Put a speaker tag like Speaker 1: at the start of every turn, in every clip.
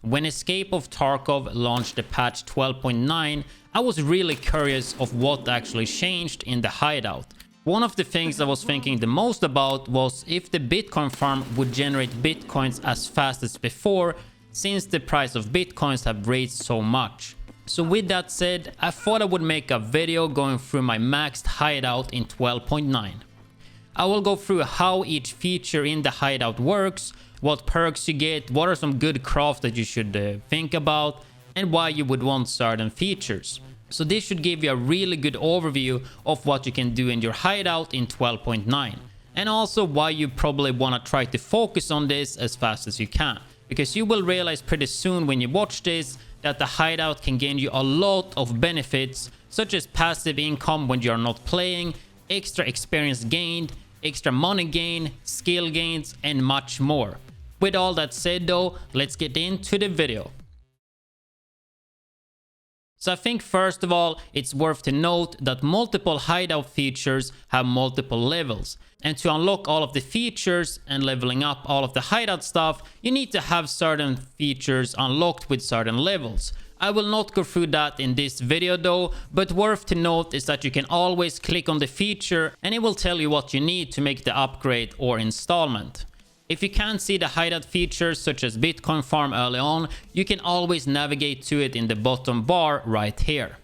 Speaker 1: When Escape of Tarkov launched the patch 12.9, I was really curious of what actually changed in the hideout. One of the things I was thinking the most about was if the Bitcoin farm would generate Bitcoins as fast as before, since the price of Bitcoins have raised so much. So with that said, I thought I would make a video going through my maxed hideout in 12.9. I will go through how each feature in the hideout works, what perks you get, what are some good crafts that you should think about, and why you would want certain features. So this should give you a really good overview of what you can do in your hideout in 12.9. And also why you probably want to try to focus on this as fast as you can. Because you will realize pretty soon when you watch this that the hideout can gain you a lot of benefits, such as passive income when you are not playing, extra experience gained, extra money gain, skill gains, and much more. With all that said though, let's get into the video. So I think first of all, it's worth to note that multiple hideout features have multiple levels. And to unlock all of the features and leveling up all of the hideout stuff, you need to have certain features unlocked with certain levels. I will not go through that in this video though, but worth to note is that you can always click on the feature and it will tell you what you need to make the upgrade or installment. If you can't see the hideout features such as Bitcoin farm early on, you can always navigate to it in the bottom bar right here.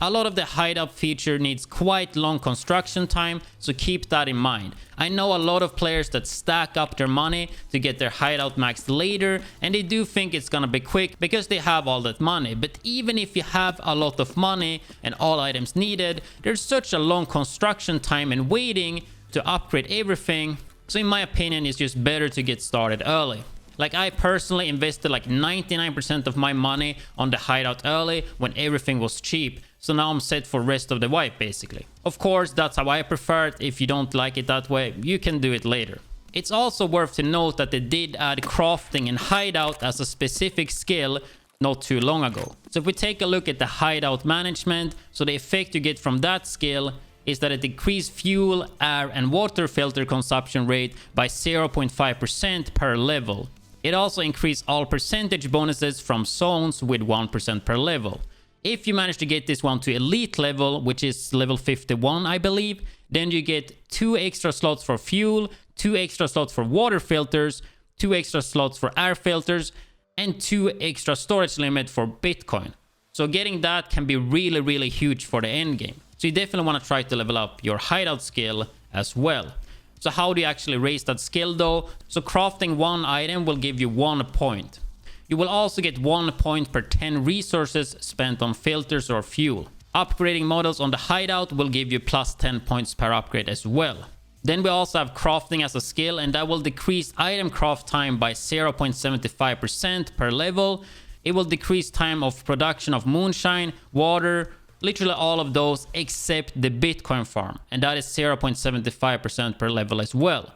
Speaker 1: A lot of the hideout feature needs quite long construction time, so keep that in mind. I know a lot of players that stack up their money to get their hideout maxed later, and they do think it's gonna be quick because they have all that money. But even if you have a lot of money and all items needed, there's such a long construction time and waiting to upgrade everything. So in my opinion, it's just better to get started early. Like I personally invested like 99% of my money on the hideout early when everything was cheap. So now I'm set for rest of the wipe basically. Of course, that's how I prefer it. If you don't like it that way, you can do it later. It's also worth to note that they did add crafting and hideout as a specific skill not too long ago. So if we take a look at the hideout management, so the effect you get from that skill is that it decreased fuel, air, and water filter consumption rate by 0.5% per level. It also increased all percentage bonuses from zones with 1% per level. If you manage to get this one to elite level, which is level 51 I believe, then you get 2 extra slots for fuel, 2 extra slots for water filters, 2 extra slots for air filters, and 2 extra storage limit for Bitcoin. So getting that can be really huge for the end game. So you definitely want to try to level up your hideout skill as well. So how do you actually raise that skill though? So crafting one item will give you 1 point. You will also get 1 point per 10 resources spent on filters or fuel. Upgrading models on the hideout will give you plus 10 points per upgrade as well. Then we also have crafting as a skill, and that will decrease item craft time by 0.75% per level. It will decrease time of production of moonshine, water, literally all of those except the Bitcoin farm, and that is 0.75% per level as well.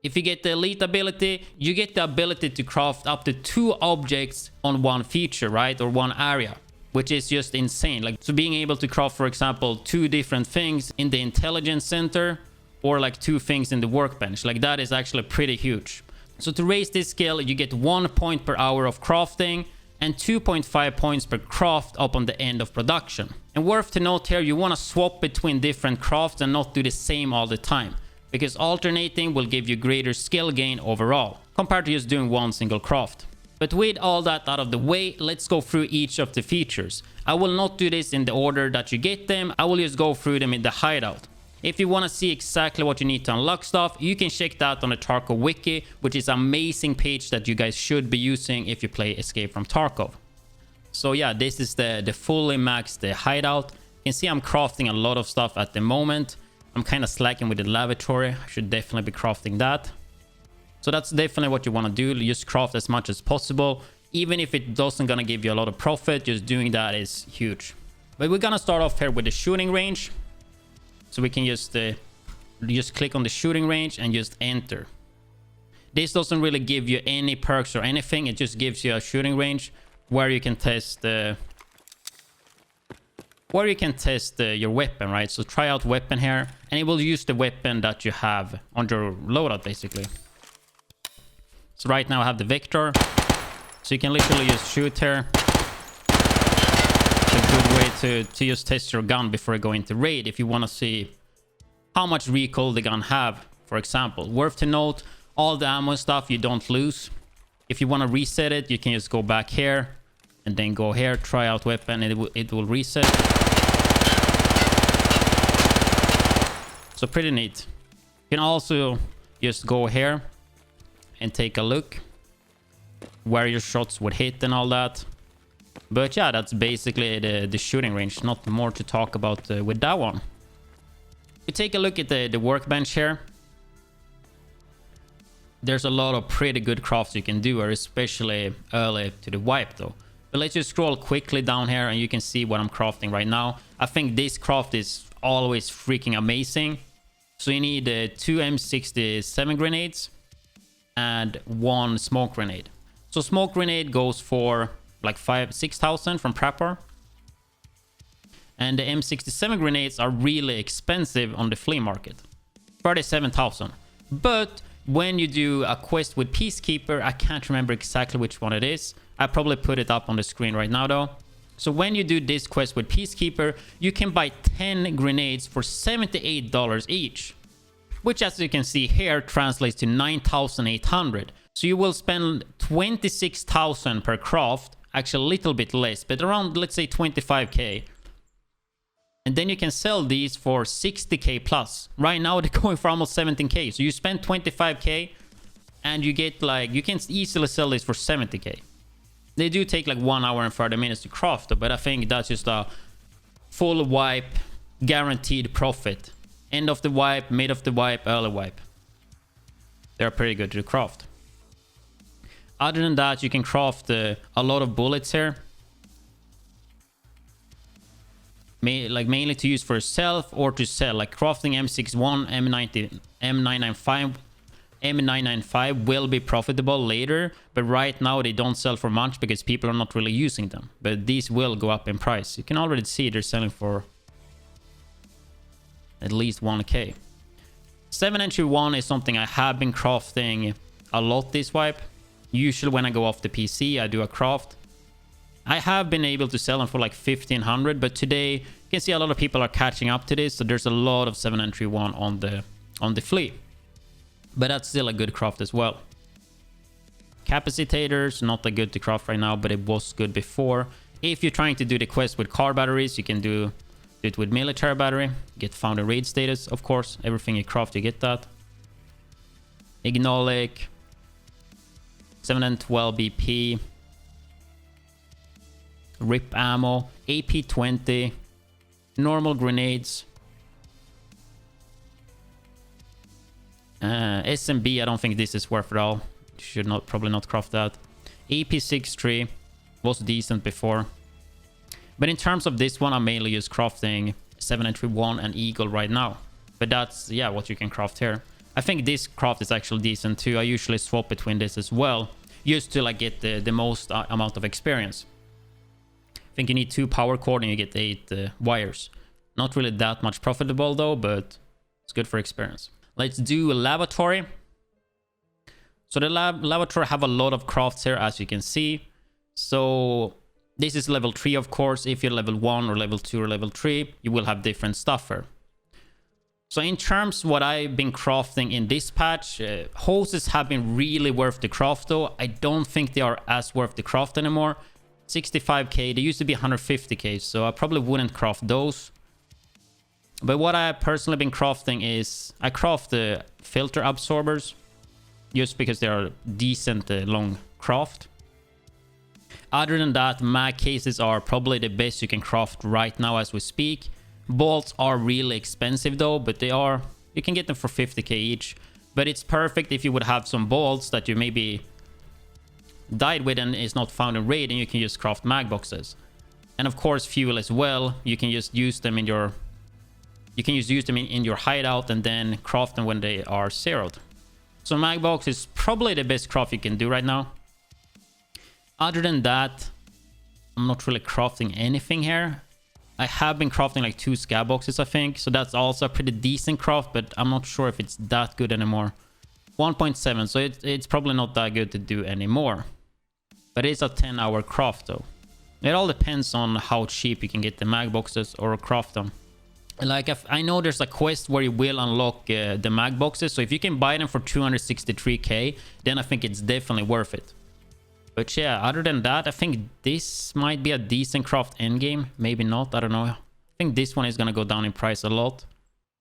Speaker 1: If you get the elite ability, you get the ability to craft up to 2 objects on one feature, right? Or one area, which is just insane. Like, so being able to craft, for example, 2 different things in the intelligence center or like 2 things in the workbench, like that is actually pretty huge. So to raise this skill, you get 1 point per hour of crafting and 2.5 points per craft up on the end of production. And worth to note here, you want to swap between different crafts and not do the same all the time, because alternating will give you greater skill gain overall compared to just doing one single craft. But with all that out of the way, let's go through each of the features. I will not do this in the order that you get them, I will just go through them in the hideout. If you want to see exactly what you need to unlock stuff, you can check that on the Tarkov wiki, which is an amazing page that you guys should be using if you play Escape from Tarkov. So yeah, this is the fully maxed hideout. You can see I'm crafting a lot of stuff at the moment. I'm kind of slacking with the lavatory. I should definitely be crafting that. So that's definitely what you want to do. Just craft as much as possible. Even if it doesn't gonna give you a lot of profit, just doing that is huge. But we're gonna start off here with the shooting range. So we can just click on the shooting range and just enter. This doesn't really give you any perks or anything. It just gives you a shooting range where you can test your weapon, right? So try out weapon here, and it will use the weapon that you have on your loadout basically. So right now I have the Vector. So you can literally just shoot here. It's a good way to just test your gun before you go into raid if you want to see how much recoil the gun have, for example. Worth to note, all the ammo and stuff you don't lose. If you want to reset it, you can just go back here and then go here, try out weapon, and it will reset. So pretty neat. You can also just go here and take a look where your shots would hit and all that. But yeah, that's basically the shooting range. Not more to talk about with that one. You take a look at the workbench here. There's a lot of pretty good crafts you can do, or especially early to the wipe though. But let's just scroll quickly down here and you can see what I'm crafting right now. I think this craft is always freaking amazing. So you need 2 M67 grenades and 1 smoke grenade. So smoke grenade goes for like 6,000 from Prepper. And the M67 grenades are really expensive on the flea market. 37,000. But when you do a quest with Peacekeeper, I can't remember exactly which one it is. I probably put it up on the screen right now though. So when you do this quest with Peacekeeper, you can buy 10 grenades for $78 each. Which, as you can see here, translates to 9,800. So you will spend 26,000 per craft. Actually a little bit less, but around, let's say 25k. And then you can sell these for 60k plus. Right now they're going for almost 17k. So you spend 25k and you get like, you can easily sell this for 70k. They do take like 1 hour and 30 minutes to craft though, but I think that's just a full wipe, guaranteed profit. End of the wipe, mid of the wipe, early wipe. They're pretty good to craft. Other than that, you can craft a lot of bullets here. Mainly to use for yourself or to sell. Like crafting M61, M995 will be profitable later, but right now they don't sell for much because people are not really using them. But these will go up in price. You can already see they're selling for at least 1k. 7entry 1 is something I have been crafting a lot this wipe. Usually when I go off the PC, I do a craft. I have been able to sell them for like 1,500, but today you can see a lot of people are catching up to this, so there's a lot of 7entry 1 on the flea. But that's still a good craft as well. Capacitators, not that good to craft right now, but it was good before. If you're trying to do the quest with car batteries, you can do it with military battery. Get found in raid status, of course. Everything you craft, you get that. Ignolic. 712 BP. Rip ammo. AP20. Normal grenades. SMB, I don't think this is worth it all. Should not, probably not craft that. AP63 was decent before. But in terms of this one, I'm mainly just crafting 7entry 1 and Eagle right now. But that's, yeah, what you can craft here. I think this craft is actually decent too. I usually swap between this as well, just to like get the most amount of experience. I think you need 2 power cord and you get 8 wires. Not really that much profitable though, but it's good for experience. Let's do a Lavatory. So the Lavatory have a lot of crafts here, as you can see. So this is level 3, of course. If you're level 1 or level 2 or level 3, you will have different stuff here. So in terms of what I've been crafting in this patch, hoses have been really worth the craft though. I don't think they are as worth the craft anymore. 65k, they used to be 150k, so I probably wouldn't craft those. But what I personally been crafting is, I craft the filter absorbers, just because they are decent long craft. Other than that, mag cases are probably the best you can craft right now as we speak. Bolts are really expensive though, but they are, you can get them for 50k each. But it's perfect if you would have some bolts that you maybe died with and is not found in raid, and you can just craft mag boxes. And of course fuel as well. You can just use them in your, you can just use them in your hideout and then craft them when they are zeroed. So mag box is probably the best craft you can do right now. Other than that, I'm not really crafting anything here. I have been crafting like 2 Scav boxes, I think. So that's also a pretty decent craft, but I'm not sure if it's that good anymore. 1.7, so it's probably not that good to do anymore. But it's a 10-hour craft though. It all depends on how cheap you can get the mag boxes or craft them. Like, if I know there's a quest where you will unlock the mag boxes, so if you can buy them for 263k, then I think it's definitely worth it. But yeah, other than that, I think this might be a decent craft endgame. Maybe not, I don't know. I think this one is gonna go down in price a lot.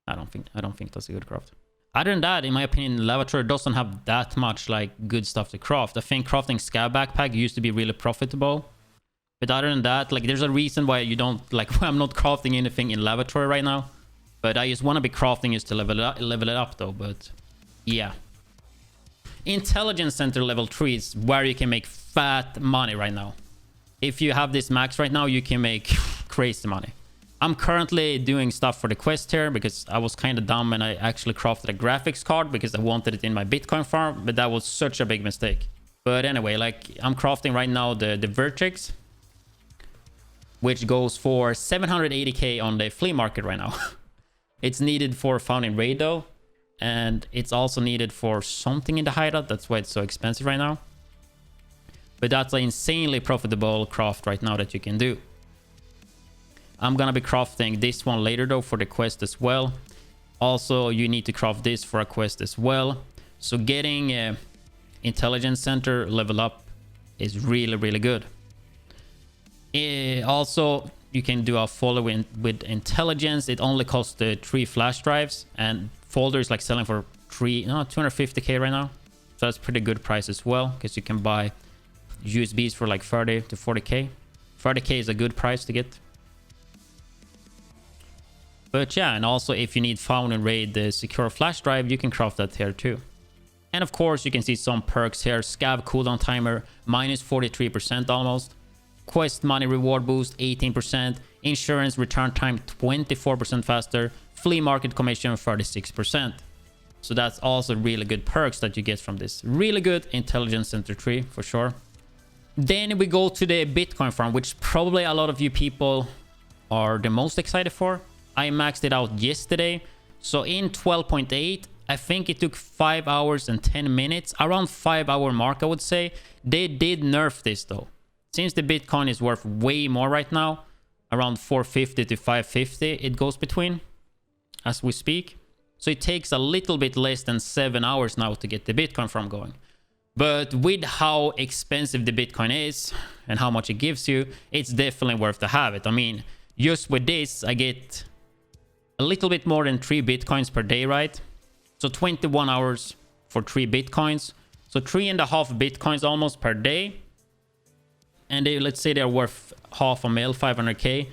Speaker 1: I don't think that's a good craft. Other than that, in my opinion, Lavatory doesn't have that much like good stuff to craft. I think crafting Scav backpack used to be really profitable. But other than that, like, there's a reason why you don't, like, why I'm not crafting anything in Lavatory right now. But I just want to be crafting just to level it up though. But yeah. Intelligence Center level 3 is where you can make fat money right now. If you have this max right now, you can make crazy money. I'm currently doing stuff for the quest here because I was kind of dumb and I actually crafted a graphics card because I wanted it in my Bitcoin farm. But that was such a big mistake. But anyway, like, I'm crafting right now the Vertex, which goes for 780k on the flea market right now. It's needed for founding raid though, and it's also needed for something in the hideout. That's why it's so expensive right now. But that's an insanely profitable craft right now that you can do. I'm gonna be crafting this one later though for the quest as well. Also, you need to craft this for a quest as well. So getting Intelligence Center level up is really, really good. Also, you can do a folder with intelligence. It only costs 3 flash drives, and folder is like selling for 250k right now. So that's pretty good price as well, because you can buy USBs for like 30 to 40k. 30k is a good price to get. But yeah, and also if you need found and raid the secure flash drive, you can craft that here too. And of course, you can see some perks here. Scav cooldown timer minus 43% almost. Quest money reward boost 18%, insurance return time 24% faster, flea market commission 36%. So that's also really good perks that you get from this. Really good Intelligence Center 3 for sure. Then we go to the Bitcoin farm, which probably a lot of you people are the most excited for. I maxed it out yesterday. So in 12.8, I think it took 5 hours and 10 minutes, around 5-hour mark I would say. They did nerf this though. Since the Bitcoin is worth way more right now, around 450 to 550 it goes between as we speak. So it takes a little bit less than 7 hours now to get the Bitcoin farm going. But with how expensive the Bitcoin is and how much it gives you, it's definitely worth to have it. I mean, just with this, I get a little bit more than 3 Bitcoins per day, right? So 21 hours for 3 Bitcoins. So 3.5 Bitcoins almost per day. And they, let's say they're worth half a mil, 500k,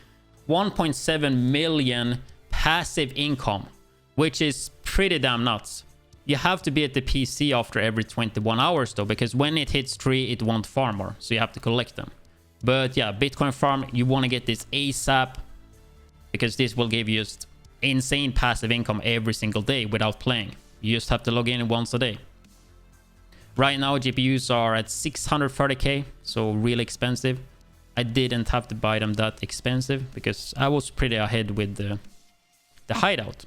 Speaker 1: 1.7 million passive income, which is pretty damn nuts. You have to be at the PC after every 21 hours though, because when it hits 3, it won't farm more, so you have to collect them. But yeah, Bitcoin farm, you want to get this ASAP, because this will give you just insane passive income every single day without playing. You just have to log in once a day. Right now, GPUs are at 630k, so really expensive. I didn't have to buy them that expensive because I was pretty ahead with the hideout.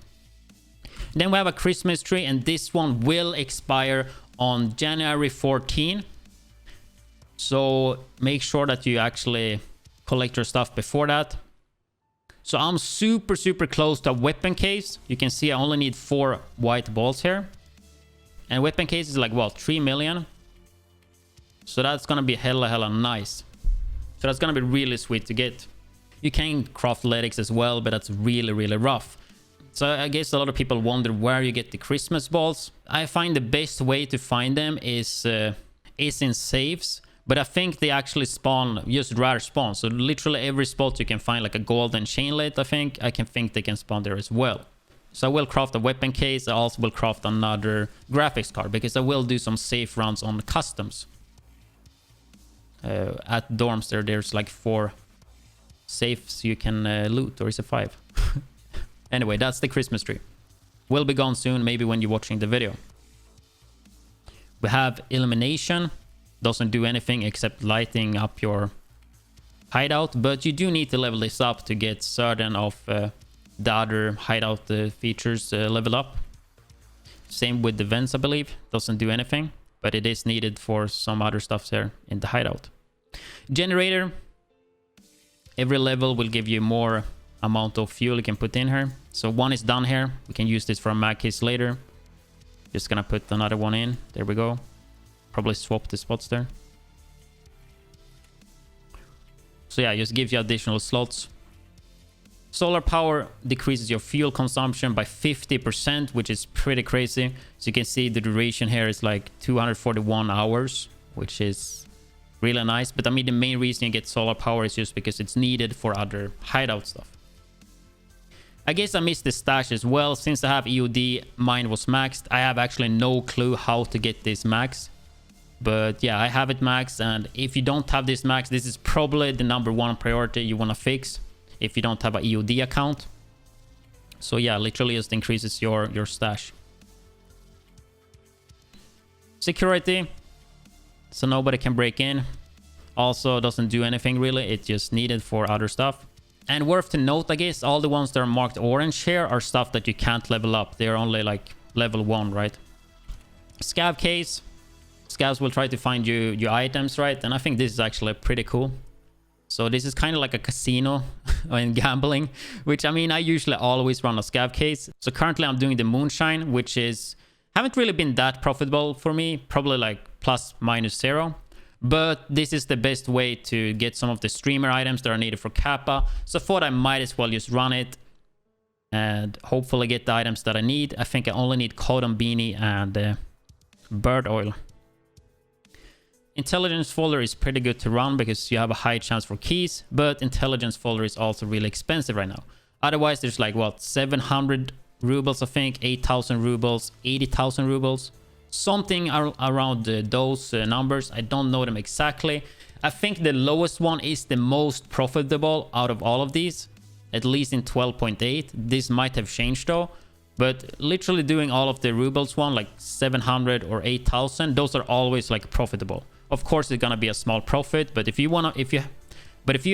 Speaker 1: Then we have a Christmas tree, and this one will expire on January 14. So make sure that you actually collect your stuff before that. So I'm super close to a weapon case. You can see I only need 4 white balls here. And weapon case is like, well, 3 million. So that's gonna be hella nice. So that's gonna be really sweet to get. You can craft athletics as well, but that's really rough. So I guess a lot of people wonder where you get the Christmas balls. I find the best way to find them is in saves. But I think they actually spawn, just rare spawn. So literally every spot you can find like a golden chainlet, I can think they can spawn there as well. So I will craft a weapon case. I also will craft another graphics card because I will do some safe runs on customs. At dorms there's like 4 safes you can loot, or is it 5? Anyway, that's the Christmas tree. Will be gone soon, maybe when you're watching the video. We have Illumination. Doesn't do anything except lighting up your hideout, but you do need to level this up to get certain of the other hideout features level up. Same with the vents, I believe. Doesn't do anything, but it is needed for some other stuff there in the hideout. Generator. Every level will give you more amount of fuel you can put in here. So one is done here. We can use this for a mag case later. Just gonna put another one in. There we go. Probably swap the spots there. So yeah, just gives you additional slots. Solar power decreases your fuel consumption by 50%, which is pretty crazy. So you can see the duration here is like 241 hours, which is really nice. But I mean, the main reason you get solar power is just because it's needed for other hideout stuff. I guess I missed the stash as well. Since I have EOD, mine was maxed. I have actually no clue how to get this max. But yeah, I have it maxed. And if you don't have this max, this is probably the #1 priority you want to fix if you don't have an EOD account. So yeah, literally just increases your stash. Security. So nobody can break in. Also doesn't do anything really. It's just needed for other stuff. And worth to note, I guess, all the ones that are marked orange here are stuff that you can't level up. They're only like level 1, right? Scav Case. Scavs will try to find you your items, right? And I think this is actually pretty cool. So this is kind of like a casino in gambling, which I mean, I usually always run a Scav Case. So currently I'm doing the Moonshine, which is haven't really been that profitable for me, probably like ±0. But this is the best way to get some of the streamer items that are needed for Kappa. So I thought I might as well just run it and hopefully get the items that I need. I think I only need cotton beanie and bird oil. Intelligence folder is pretty good to run because you have a high chance for keys, but intelligence folder is also really expensive right now. Otherwise, there's like what, 700 rubles, I think, 8,000 rubles, 80,000 rubles, something around those numbers. I don't know them exactly. I think the lowest one is the most profitable out of all of these, at least in 12.8. This might have changed though, but literally doing all of the rubles one, like 700 or 8,000, those are always like profitable. Of course, it's gonna be a small profit, but if you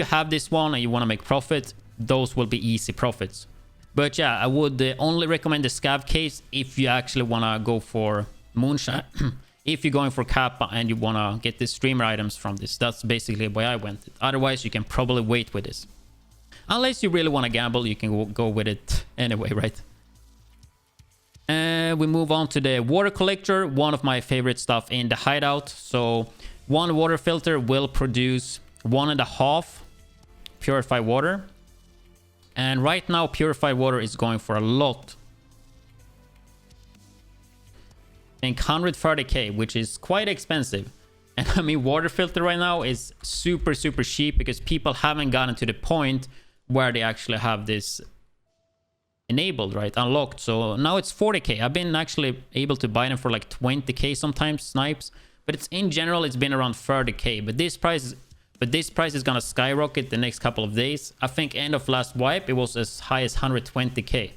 Speaker 1: have this one and you wanna make profit, those will be easy profits. But yeah, I would only recommend the Scav Case if you actually wanna go for Moonshine. If you're going for Kappa and you wanna get the streamer items from this, that's basically why I went. Otherwise, you can probably wait with this. Unless you really wanna gamble, you can go with it anyway, right? And we move on to the water collector, one of my favorite stuff in the hideout. So one water filter will produce 1.5 purified water. And right now, purified water is going for a lot. I think 130k, which is quite expensive. And I mean, water filter right now is super cheap because people haven't gotten to the point where they actually have this enabled, right? Unlocked. So now it's 40k. I've been actually able to buy them for like 20k sometimes, snipes. But it's in general, it's been around 30k. But this price is gonna skyrocket the next couple of days. I think end of last wipe, it was as high as 120k.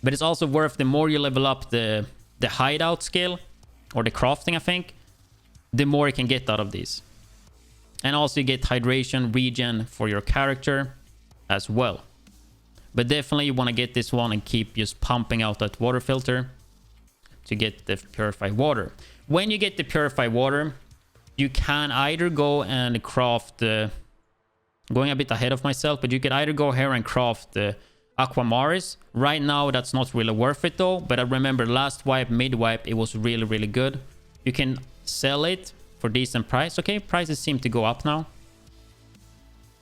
Speaker 1: But it's also worth, the more you level up the hideout skill or the crafting, I think, the more you can get out of these. And also you get hydration, regen for your character as well. But definitely you want to get this one and keep just pumping out that water filter to get the purified water. When you get the purified water, you can either go and craft going a bit ahead of myself, but you can either go here and craft the Aquamaris. Right now, that's not really worth it though, but I remember last wipe, mid wipe, it was really good. You can sell it for decent price. Okay, prices seem to go up now.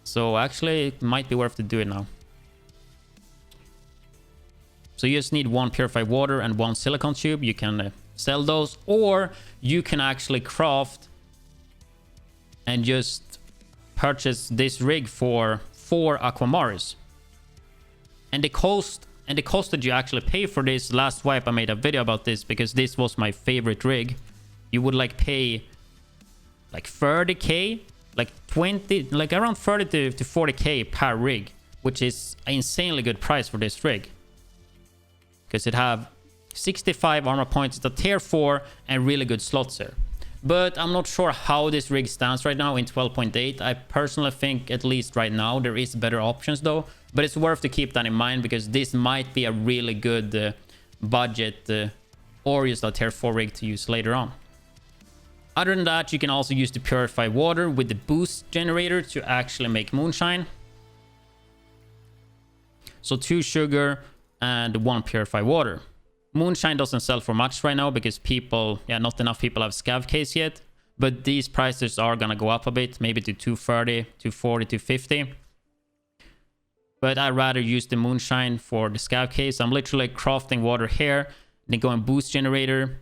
Speaker 1: So actually, it might be worth to do it now. So you just need 1 purified water and 1 silicone tube. You can sell those, or you can actually craft and just purchase this rig for 4 Aquamaris. And the cost that you actually pay for this, last wipe I made a video about this because this was my favorite rig. You would like pay like 30k, like 20, like around 30 to 40k per rig, which is an insanely good price for this rig. Because it have 65 armor points, it's a tier 4 and really good slots here. But I'm not sure how this rig stands right now in 12.8. I personally think, at least right now, there is better options though. But it's worth to keep that in mind because this might be a really good budget or just a tier 4 rig to use later on. Other than that, you can also use the purified water with the boost generator to actually make moonshine. So 2 sugar and 1 purified water. Moonshine doesn't sell for much right now because people, not enough people have Scav Case yet. But these prices are gonna go up a bit, maybe to 230, 240, 250. But I'd rather use the moonshine for the Scav Case. I'm literally crafting water here, then going boost generator,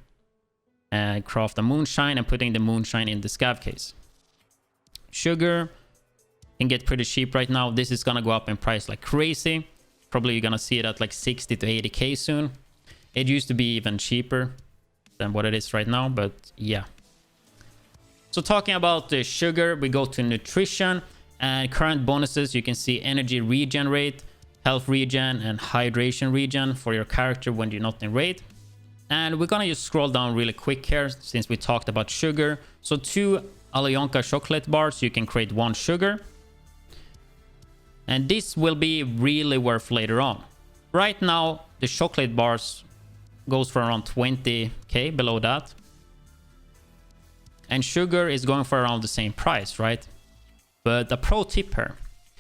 Speaker 1: and craft the moonshine and putting the moonshine in the Scav Case. Sugar can get pretty cheap right now. This is gonna go up in price like crazy. Probably you're gonna see it at like 60 to 80k soon. It used to be even cheaper than what it is right now, but yeah. So talking about the sugar, we go to nutrition and current bonuses. You can see energy regenerate, health regen, and hydration regen for your character when you're not in raid. And we're gonna just scroll down really quick here since we talked about sugar. So 2 Alyonka chocolate bars, you can create 1 sugar. And this will be really worth later on. Right now, the chocolate bars goes for around 20k, below that. And sugar is going for around the same price, right? But a pro tip here.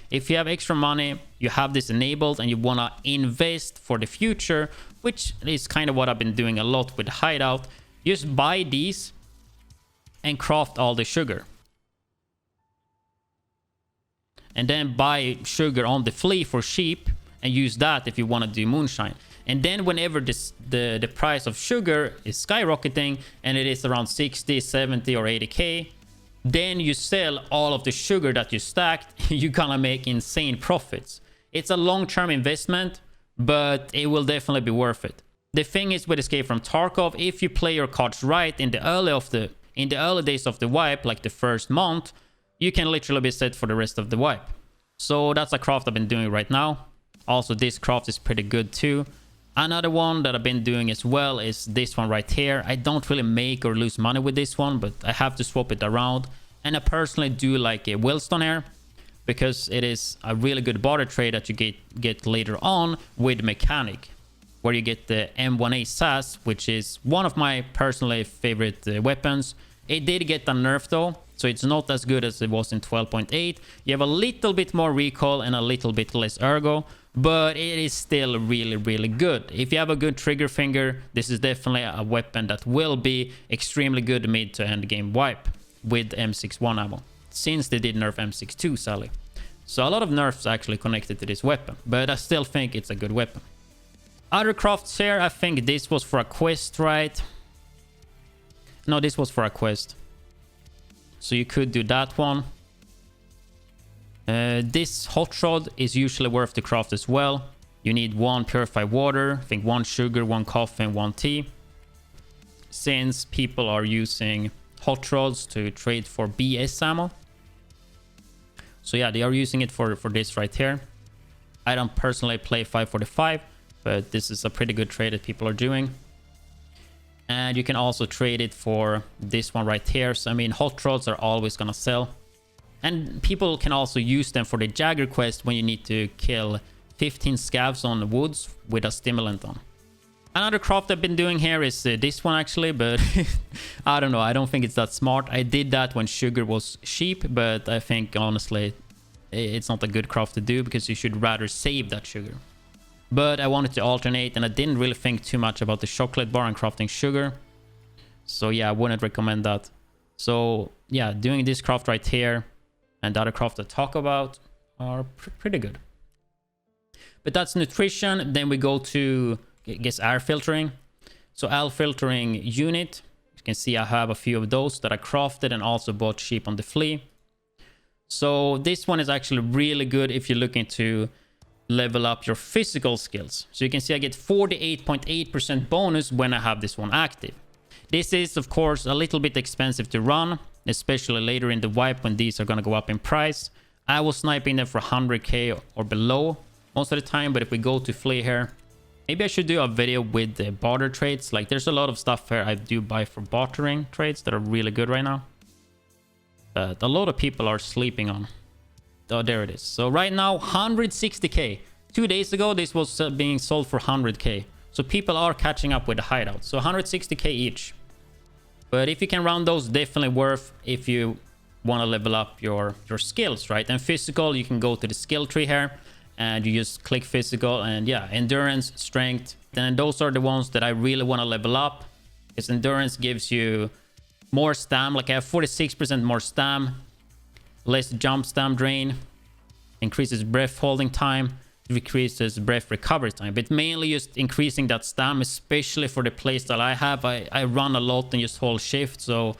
Speaker 1: If you have extra money, you have this enabled and you want to invest for the future, which is kind of what I've been doing a lot with Hideout. Just buy these and craft all the sugar. And then buy sugar on the flea for cheap and use that if you want to do moonshine. And then whenever the price of sugar is skyrocketing and it is around 60, 70 or 80k, then you sell all of the sugar that you stacked. You're gonna make insane profits. It's a long-term investment, but it will definitely be worth it. The thing is with Escape from Tarkov, if you play your cards right in the early days of the wipe, like the first month, you can literally be set for the rest of the wipe. So that's a craft I've been doing right now. Also, this craft is pretty good too. Another one that I've been doing as well is this one right here. I don't really make or lose money with this one, but I have to swap it around. And I personally do like a Willstone here because it is a really good barter trade that you get later on with Mechanic, where you get the M1A SAS, which is one of my personally favorite weapons. It did get a nerf though, so it's not as good as it was in 12.8. You have a little bit more recoil and a little bit less ergo, but it is still really, really good. If you have a good trigger finger, this is definitely a weapon that will be extremely good mid to end game wipe with M61 ammo, since they did nerf M62 sadly. So a lot of nerfs actually connected to this weapon, but I still think it's a good weapon. Other crafts here, I think this was for a quest, right? No, this was for a quest. So you could do that one. This hot rod is usually worth the craft as well. You need 1 purified water, I think 1 sugar, 1 coffee, and 1 tea. Since people are using hot rods to trade for BS ammo. So yeah, they are using it for this right here. I don't personally play 545, but this is a pretty good trade that people are doing. And you can also trade it for this one right here. So I mean, hot rods are always gonna sell. And people can also use them for the Jagger quest when you need to kill 15 scavs on the woods with a stimulant on. Another craft I've been doing here is this one actually, but I don't know. I don't think it's that smart. I did that when sugar was cheap, but I think honestly it's not a good craft to do because you should rather save that sugar. But I wanted to alternate and I didn't really think too much about the chocolate bar and crafting sugar. So yeah, I wouldn't recommend that. So yeah, doing this craft right here and the other craft I talk about are pretty good. But that's nutrition. Then we go to, I guess, air filtering. So air filtering unit. You can see I have a few of those that I crafted and also bought cheap on the flea. So this one is actually really good if you're looking to level up your physical skills. So you can see I get 48.8% bonus when I have this one active. This is of course a little bit expensive to run, especially later in the wipe when these are going to go up in price. I was sniping them for 100k or below most of the time, but if we go to flea here, maybe I should do a video with the barter trades. Like there's a lot of stuff here I do buy for bartering trades that are really good right now, that a lot of people are sleeping on. Oh, there it is. So right now 160k. 2 days ago this was being sold for 100k. So people are catching up with the hideout. So 160k each. But if you can run those, definitely worth if you want to level up your skills, right? And physical, you can go to the skill tree here and you just click physical, and yeah, endurance, strength. Then those are the ones that I really want to level up, because endurance gives you more stam. Like I have 46% more stam, less jump stam drain, increases breath holding time, decreases breath recovery time, but mainly just increasing that stam, especially for the playstyle I have. I run a lot and just hold shift, so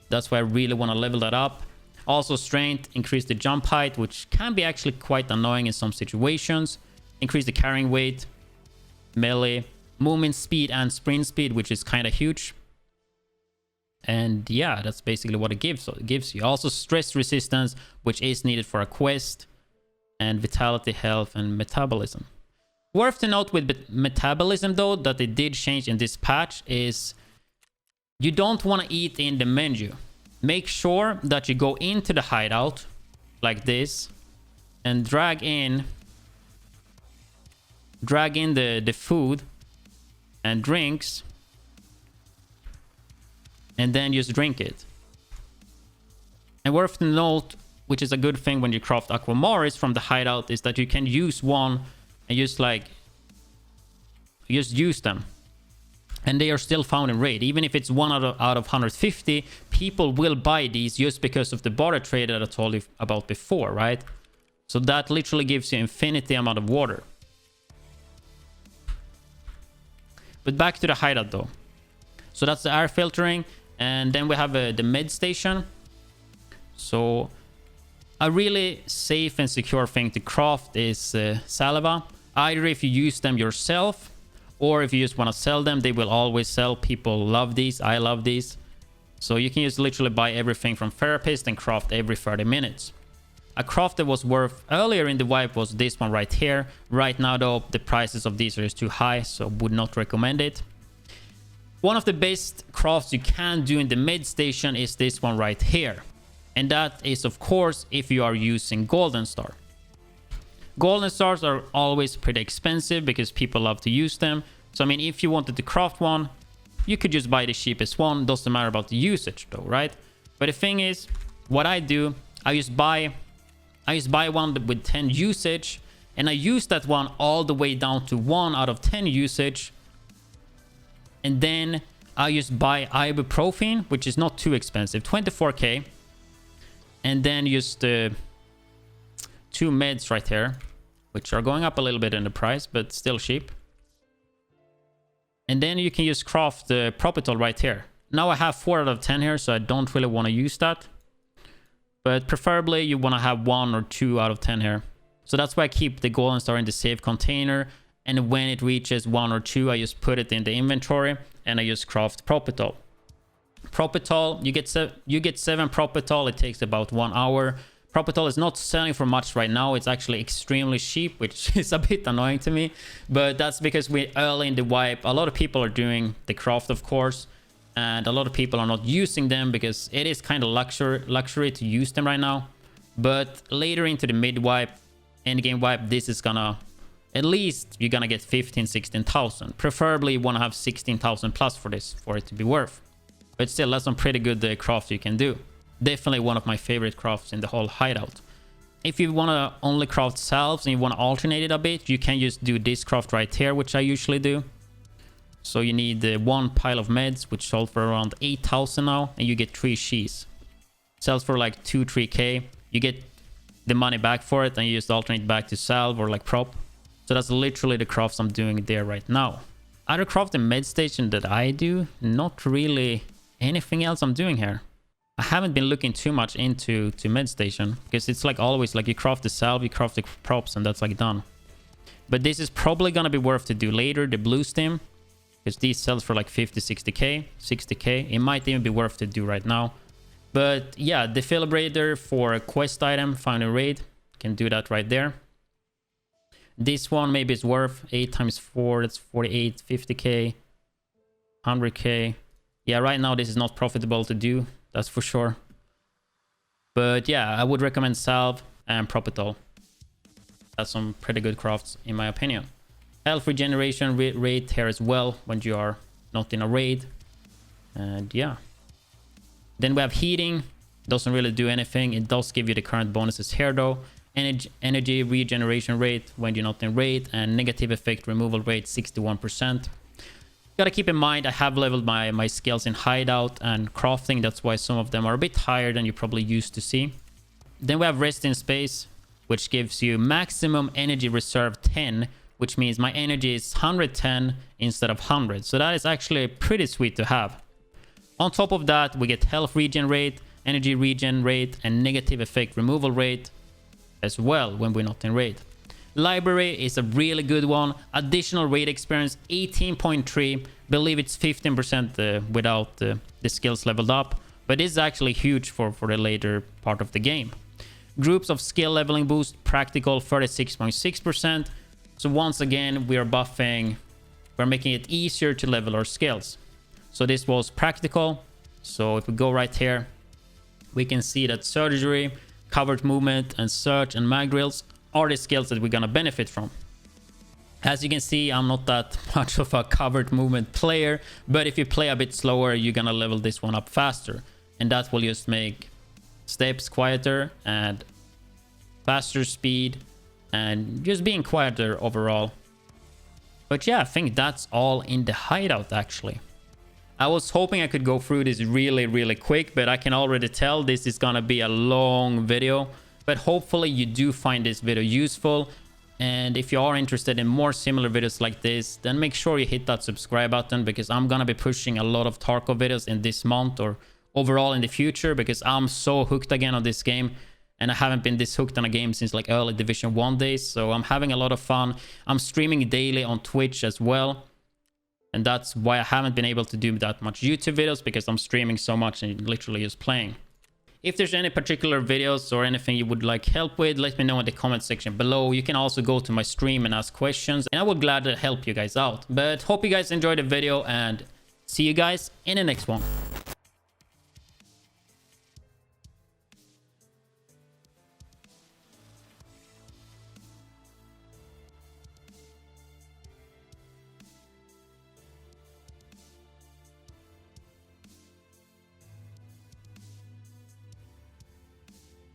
Speaker 1: that's why I really want to level that up. Also strength, increase the jump height, which can be actually quite annoying in some situations. Increase the carrying weight, melee, movement speed and sprint speed, which is kind of huge. And yeah, that's basically what it gives. So it gives you also stress resistance, which is needed for a quest, and vitality, health, and metabolism. Worth to note with metabolism though, that they did change in this patch, is you don't want to eat in the menu. Make sure that you go into the hideout like this and drag in the food and drinks, and then just drink it. And worth to note, which is a good thing when you craft Aquamaris from the hideout, is that you can use one and just use them. And they are still found in raid. Even if it's 1 out of 150, people will buy these just because of the barter trade that I told you about before, right? So that literally gives you infinity amount of water. But back to the hideout though. So that's the air filtering. And then we have the Medstation. So a really safe and secure thing to craft is saliva. Either if you use them yourself, or if you just want to sell them, they will always sell. People love these. I love these. So you can just literally buy everything from Therapist and craft every 30 minutes. A craft that was worth earlier in the wipe was this one right here. Right now though, the prices of these are just too high, so would not recommend it. One of the best crafts you can do in the Medstation is this one right here. And that is of course if you are using Golden Star. Golden Stars are always pretty expensive because people love to use them. So I mean, if you wanted to craft one, you could just buy the cheapest one. Doesn't matter about the usage though, right? But the thing is, what I do, I just buy one with 10 usage, and I use that one all the way down to 1 out of 10 usage. And then I just buy ibuprofen, which is not too expensive, 24k. And then just 2 meds right here, which are going up a little bit in the price, but still cheap. And then you can just craft the Propital right here. Now I have 4 out of 10 here, so I don't really want to use that. But preferably you want to have 1 or 2 out of 10 here. So that's why I keep the Golden Star in the safe container. And when it reaches 1 or 2, I just put it in the inventory and I just craft Propital. Propital, you get 7 Propital. It takes about 1 hour. Propital is not selling for much right now. It's actually extremely cheap, which is a bit annoying to me. But that's because we're early in the wipe. A lot of people are doing the craft, of course. And a lot of people are not using them because it is kind of luxury to use them right now. But later into the mid wipe, end game wipe, this is gonna, at least you're gonna get 16,000. Preferably you want to have 16,000 plus for this, for it to be worth. But still, that's some pretty good craft you can do. Definitely one of my favorite crafts in the whole hideout. If you want to only craft salves and you want to alternate it a bit, you can just do this craft right here, which I usually do. So you need 1 pile of meds, which sells for around 8,000 now, and you get 3 sheets. Sells for like 2-3k. You get the money back for it, and you just alternate back to salve or like prop. So that's literally the crafts I'm doing there right now. Other craft in Medstation that I do, not really anything else I'm doing here. I haven't been looking too much into Medstation because it's like always like you craft the salve, you craft the props, and that's like done. But this is probably gonna be worth to do later, the blue stim, because these sells for like 50-60k, 60k. It might even be worth to do right now. But yeah, defibrillator for a quest item, find a raid, can do that right there. This one maybe is worth 8 times 4, that's 48, 50k, 100k. Yeah, right now this is not profitable to do. That's for sure. But yeah, I would recommend salve and Propital. That's some pretty good crafts in my opinion. Health regeneration rate here as well when you are not in a raid. And yeah, Then we have heating. Doesn't really do anything. It does give you the current bonuses here though. Energy regeneration rate when you're not in raid, and negative effect removal rate 61%. Gotta keep in mind, I have leveled my skills in hideout and crafting. That's why some of them are a bit higher than you probably used to see. Then we have rest in space, which gives you maximum energy reserve 10, which means my energy is 110 instead of 100. So that is actually pretty sweet to have. On top of that, we get health regen rate, energy regen rate, and negative effect removal rate as well when we're not in raid. Library is a really good one. Additional raid experience 18.3. Believe it's 15% without the skills leveled up, but this is actually huge for the later part of the game. Groups of skill leveling boost, practical 36.6%. So once again, we are buffing, we're making it easier to level our skills. So this was practical. So if we go right here, we can see that surgery, covered movement, and search and mag drills are the skills that we're gonna benefit from. As you can see, I'm not that much of a covered movement player, but if you play a bit slower, you're gonna level this one up faster, and that will just make steps quieter and faster speed and just being quieter overall. But yeah, I think that's all in the hideout actually. I was hoping I could go through this really quick, but I can already tell this is gonna be a long video. But hopefully you do find this video useful. And if you are interested in more similar videos like this, then make sure you hit that subscribe button, because I'm gonna be pushing a lot of Tarkov videos in this month or overall in the future, because I'm so hooked again on this game. And I haven't been this hooked on a game since like early Division 1 days. So I'm having a lot of fun. I'm streaming daily on Twitch as well. And that's why I haven't been able to do that much YouTube videos, because I'm streaming so much and literally just playing. If there's any particular videos or anything you would like help with, let me know in the comment section below. You can also go to my stream and ask questions, and I would gladly help you guys out. But hope you guys enjoyed the video, and see you guys in the next one.